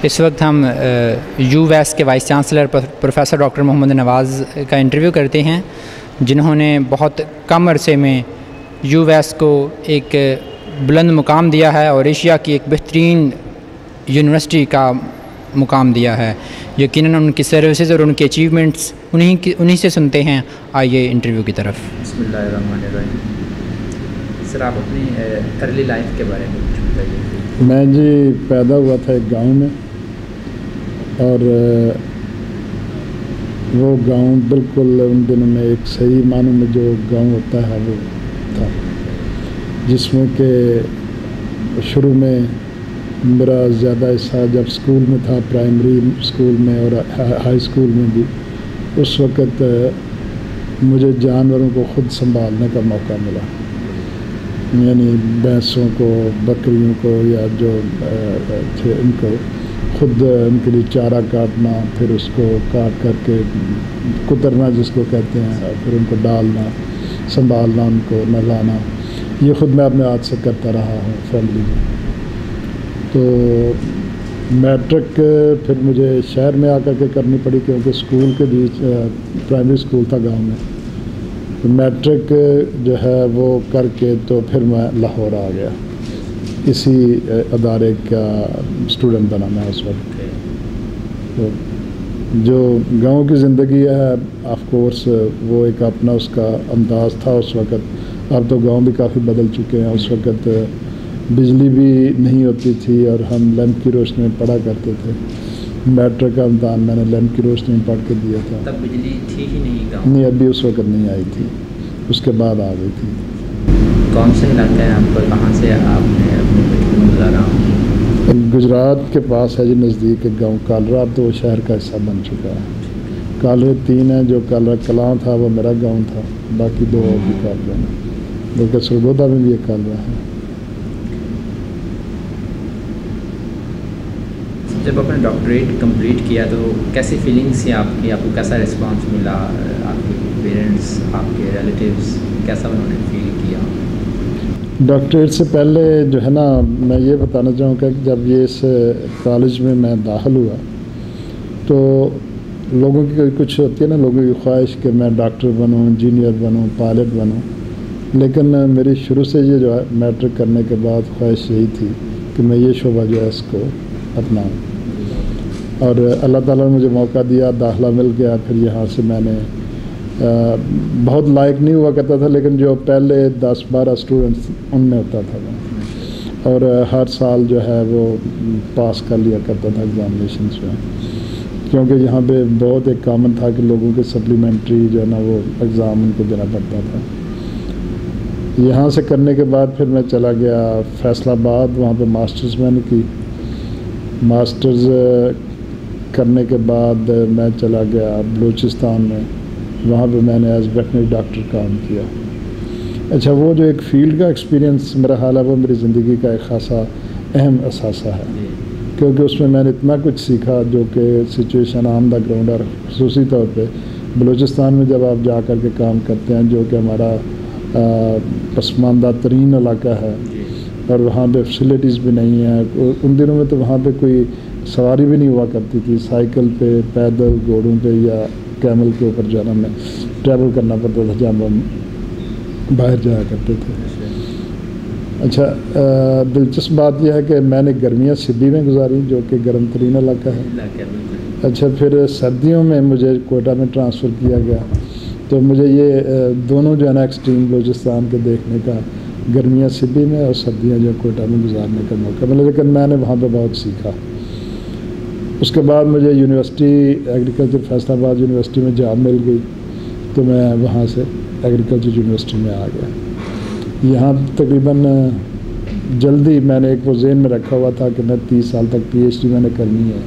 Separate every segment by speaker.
Speaker 1: इस वक्त हम यूवैस के vice chancellor professor doctor Mohammad Nawaz का इंटरव्यू करते हैं, जिन्होंने बहुत कम अरसे में यूवैस को एक बुलंद मुकाम दिया है और एशिया की एक बेहतरीन यूनिवर्सिटी का मुकाम दिया है। यकीनन उनकी सर्विसेज और उनके अचीवमेंट्स उन्हीं से सुनते हैं। आइए इंटरव्यू की तरफ। बिस्मिल्लाहिर्रहमानिर्रहीम। सर, आप अपनी अर्ली लाइफ के बारे में कुछ बताइए।
Speaker 2: मैं जी पैदा हुआ था एक गांव में, और वो गांव बिल्कुल उन दिनों में एक सही मानों में जो गांव होता है वो था, जिसमें कि शुरू में मेरा ज़्यादा हिस्सा जब स्कूल में था, प्राइमरी स्कूल में और हाई स्कूल में भी, उस वक़्त मुझे जानवरों को ख़ुद संभालने का मौका मिला। यानी भैंसों को, बकरियों को, या जो थे उनको खुद उनके लिए चारा काटना, फिर उसको काट करके कुतरना जिसको कहते हैं, फिर उनको डालना, संभालना, उनको नहलाना, ये ख़ुद मैं अपने हाथ से करता रहा हूँ फैमिली में। तो मैट्रिक फिर मुझे शहर में आकर के करनी पड़ी, क्योंकि स्कूल के बीच प्राइमरी स्कूल था गांव में। तो मैट्रिक जो है वो करके तो फिर मैं लाहौर आ गया, इसी अदारे का स्टूडेंट बना मैं उस वक्त। तो जो गांव की ज़िंदगी है, ऑफ कोर्स वो एक अपना उसका अंदाज़ था उस वक़्त। अब तो गांव भी काफ़ी बदल चुके हैं। उस वक़्त बिजली भी नहीं होती थी और हम लैंप की रोशनी में पढ़ा करते थे। मैट्रिक का इम्तहान मैंने लैंप की रोशनी में पढ़ के दिया था।
Speaker 1: तब बिजली थी ही नहीं गाँव?
Speaker 2: नहीं, अभी उस वक़्त नहीं आई थी, उसके बाद आ गई थी।
Speaker 1: कौन सा इलाका है आपका, कहाँ से आपने अपने बचपन गुजारा?
Speaker 2: गुजरात के पास है जी, नज़दीक एक गाँव कालरा, तो वो शहर का हिस्सा बन चुका है। कालरे 3 है, जो कालरा कलां था वो मेरा गाँव था, बाकी 2 और भी कालरा हैं, बल्कि सरगोदा में भी एक कालरा है।
Speaker 1: जब आपने डॉक्टरेट कंप्लीट किया तो कैसी फीलिंग्स थी आपकी? आपको कैसा रिस्पांस मिला? आपके पेरेंट्स, आपके रिलेटिव्स, कैसा उन्होंने फील किया?
Speaker 2: डॉक्टरेट से पहले जो है ना, मैं ये बताना चाहूँगा कि जब ये इस कॉलेज में मैं दाखिल हुआ तो लोगों की कुछ होती है ना, लोगों की ख्वाहिश कि मैं डॉक्टर बनूँ, इंजीनियर बनूँ, पायलट बनूँ। लेकिन मेरी शुरू से ये जो है मैट्रिक करने के बाद ख्वाहिश यही थी कि मैं ये शोबा जो है इसको अपनाऊँ, और अल्लाह ताला ने मुझे मौका दिया, दाखिला मिल गया। फिर यहाँ से मैंने बहुत लायक नहीं हुआ करता था, लेकिन जो पहले 10-12 स्टूडेंट्स उनमें होता था मैं, और हर साल जो है वो पास कर लिया करता था एग्ज़ामिनेशन में, क्योंकि यहाँ पे बहुत एक कॉमन था कि लोगों के सप्लीमेंट्री जो है ना वो एग्ज़ाम उनको देना पड़ता था। यहाँ से करने के बाद फिर मैं चला गया फैसलाबाद, वहाँ पे मास्टर्स मैंने की। मास्टर्स करने के बाद मैं चला गया बलूचिस्तान में, वहाँ पे मैंने एज वेटनरी डॉक्टर काम किया। अच्छा, वो जो एक फ़ील्ड का एक्सपीरियंस मेरा ख्याल है वो मेरी ज़िंदगी का एक ख़ासा अहम असासा है, क्योंकि उसमें मैंने इतना कुछ सीखा जो कि सिचुएशन ऑन द ग्राउंड, और ख़ुसूसी तौर पे बलूचिस्तान में जब आप जा कर के काम करते हैं, जो कि हमारा पसमानदा तरीन इलाका है, और वहाँ पे फैसिलिटीज़ भी नहीं है। उन दिनों में तो वहाँ पे कोई सवारी भी नहीं हुआ करती थी, साइकिल पे, पैदल, घोड़ों पे या कैमल के ऊपर जाना में ट्रैवल करना पड़ता था जब हम बाहर जाया करते थे। अच्छा, दिलचस्प बात यह है कि मैंने गर्मियाँ सिद्दी में गुजारी, जो कि गर्म तरीन इलाका है। अच्छा, फिर सर्दियों में मुझे कोयटा में ट्रांसफ़र किया गया, तो मुझे ये दोनों जो है ना एक्सट्रीम बलूचिस्तान के देखने का, गर्मियाँ सिद्दी में और सर्दियाँ जो कोयटा में गुजारने का मौका मिला। लेकिन मैंने वहाँ पे बहुत सीखा। उसके बाद मुझे यूनिवर्सिटी एग्रीकल्चर फैसलाबाद यूनिवर्सिटी में जॉब मिल गई, तो मैं वहाँ से एग्रीकल्चर यूनिवर्सिटी में आ गया। यहाँ तकरीबन जल्दी मैंने एक वो ज़हन में रखा हुआ था कि मैं 30 साल तक PhD मैंने करनी है,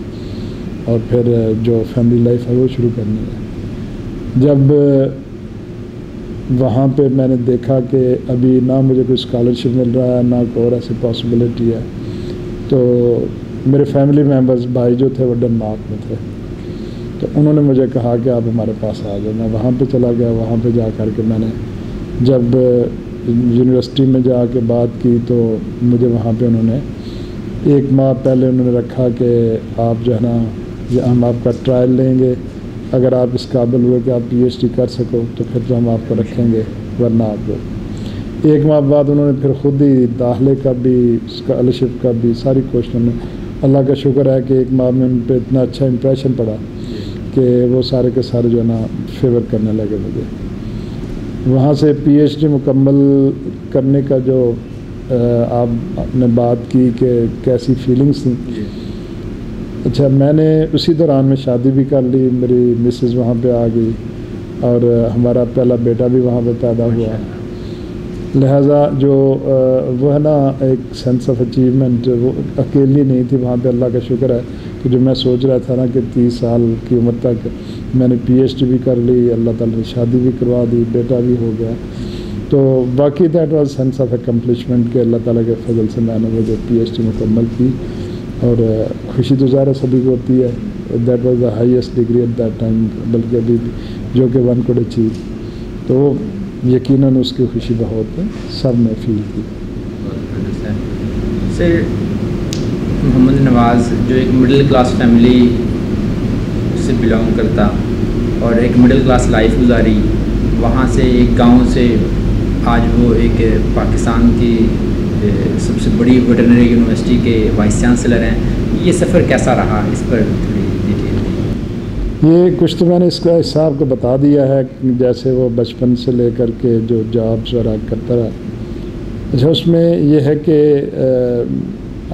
Speaker 2: और फिर जो फैमिली लाइफ है वो शुरू करनी है। जब वहाँ पे मैंने देखा कि अभी ना मुझे कोई स्कॉलरशिप मिल रहा है, ना कोई और ऐसी पॉसिबिलिटी है, तो मेरे फैमिली मेम्बर्स, भाई जो थे वो डेनमार्क में थे, तो उन्होंने मुझे कहा कि आप हमारे पास आ जाओ। मैं वहाँ पे चला गया। वहाँ पे जा कर के मैंने जब यूनिवर्सिटी में जा के बात की, तो मुझे वहाँ पे उन्होंने 1 माह पहले उन्होंने रखा कि आप जो है ना हम आपका ट्रायल लेंगे, अगर आप इस काबिल हुए कि आप PhD कर सको तो फिर तो हम आपको रखेंगे, वरना आप लोग। 1 माह बाद उन्होंने फिर ख़ुद ही दाखिले का भी, स्कॉलरशिप का भी, सारी कोशिशों में, अल्लाह का शुक्र है कि 1 माह में उन पर इतना अच्छा इम्प्रेशन पड़ा कि वो सारे के सारे जो है ना फेवर करने लगे मुझे। वहाँ से PhD मुकम्मल करने का जो आपने बात की कि कैसी फीलिंग्स थी। अच्छा, मैंने उसी दौरान में शादी भी कर ली, मेरी मिसेज़ वहाँ पे आ गई और हमारा पहला बेटा भी वहाँ पे पैदा हुआ। लिहाजा जो वो है ना एक सेंस ऑफ अचीवमेंट, वो अकेली नहीं थी वहाँ पे। अल्लाह का शुक्र है कि जो मैं सोच रहा था ना कि 30 साल की उम्र तक मैंने PhD भी कर ली, अल्लाह ताला ने शादी भी करवा दी, बेटा भी हो गया, तो बाकी that was sense of accomplishment के अल्लाह ताला के फजल से मैंने वो जो PhD मुकम्मल की। और खुशी तो ज़ाहिर सभी को होती है, that was the highest degree at that time, बल्कि अभी जो कि वन कुड अचीव, तो यकीनन उसकी खुशी बहुत सब ने फील की।
Speaker 1: सर, मोहम्मद नवाज़ जो एक मिडिल क्लास फैमिली से बिलोंग करता और एक मिडिल क्लास लाइफ गुजारी, वहाँ से एक गांव से आज वो एक पाकिस्तान की सबसे बड़ी वेटरनरी यूनिवर्सिटी के वाइस चांसलर हैं, ये सफ़र कैसा रहा, इस पर थोड़ी डिटेल।
Speaker 2: ये कुछ तो मैंने इसका हिसाब को बता दिया है, जैसे वो बचपन से लेकर के जो जॉब्स वगैरह करता रहा। अच्छा, उसमें ये है कि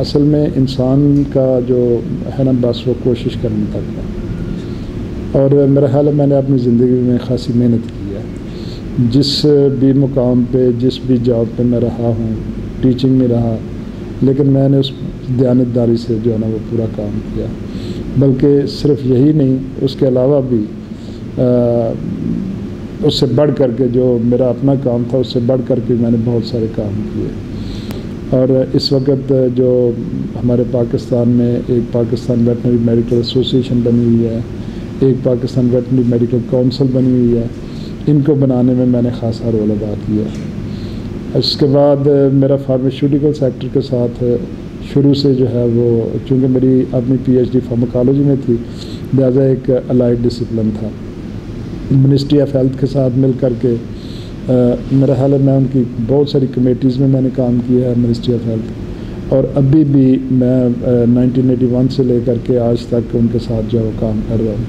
Speaker 2: असल में इंसान का जो है ना बस वो कोशिश करने तक है। और मेरा ख्याल है मैंने अपनी ज़िंदगी में ख़ासी मेहनत की है। जिस भी मुकाम पे, जिस भी जॉब पे मैं रहा हूँ, टीचिंग में रहा, लेकिन मैंने उस दयानतदारी से जो है ना वो पूरा काम किया। बल्कि सिर्फ यही नहीं, उसके अलावा भी उससे बढ़ कर के जो मेरा अपना काम था, उससे बढ़ कर के मैंने बहुत सारे काम किए। और इस वक्त जो हमारे पाकिस्तान में एक पाकिस्तान वेटनरी मेडिकल एसोसिएशन बनी हुई है, एक पाकिस्तान वेटनरी मेडिकल काउंसिल बनी हुई है, इनको बनाने में मैंने ख़ासा रोल अदा किया। इसके बाद मेरा फार्मास्यूटिकल सेक्टर के साथ शुरू से जो है वो, चूँकि मेरी अपनी PhD फार्माकोलॉजी में थी, लिहाजा एक अलाइड डिसिप्लिन था। मिनिस्ट्री ऑफ हेल्थ के साथ मिल कर के मेरा ख्याल है मैं उनकी बहुत सारी कमेटीज़ में मैंने काम किया है, मिनिस्ट्री ऑफ हेल्थ। और अभी भी मैं 1981 से लेकर के आज तक उनके साथ जो है काम कर रहा हूँ।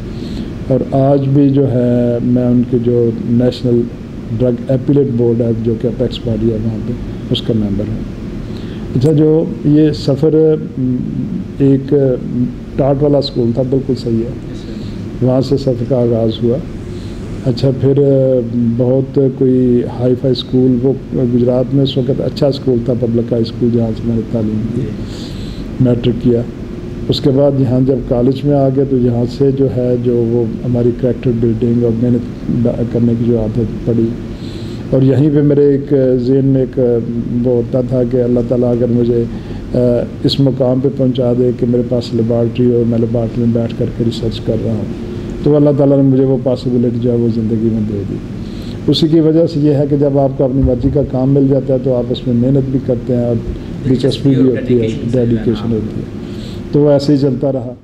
Speaker 2: और आज भी जो है मैं उनके जो नेशनल ड्रग एपिलेट बोर्ड है, जो कि अपेक्स बॉडी है, वहाँ पे उसका मेंबर है। अच्छा, जो ये सफ़र एक टाट वाला स्कूल था, बिल्कुल सही है, वहाँ से सफ़र का आगाज़ हुआ। अच्छा, फिर बहुत कोई हाई फाई स्कूल, वो गुजरात में उस वक्त अच्छा स्कूल था, पब्लिक हाई स्कूल, जहाँ से मैंने तालीम की, मैट्रिक किया। उसके बाद यहाँ जब कॉलेज में आ गए तो यहाँ से जो है जो वो हमारी करैक्टर बिल्डिंग और मेहनत करने की जो आदत पड़ी। और यहीं पे मेरे एक ज़हन में एक वो होता था कि अल्लाह ताला अगर मुझे इस मुकाम पे पहुंचा दे कि मेरे पास लेबॉर्ट्री हो, मैं लेबॉर्ट्री में बैठ करके रिसर्च कर रहा हूँ, तो अल्लाह ताला ने मुझे वो पॉसिबिलिटी जो है वो ज़िंदगी में दे दी। उसी की वजह से ये है कि जब आपको अपनी मर्ज़ी का काम मिल जाता है तो आप उसमें मेहनत भी करते हैं और दिलचस्पी भी होती है, डेडिकेशन होती है, तो वो ऐसे ही चलता रहा।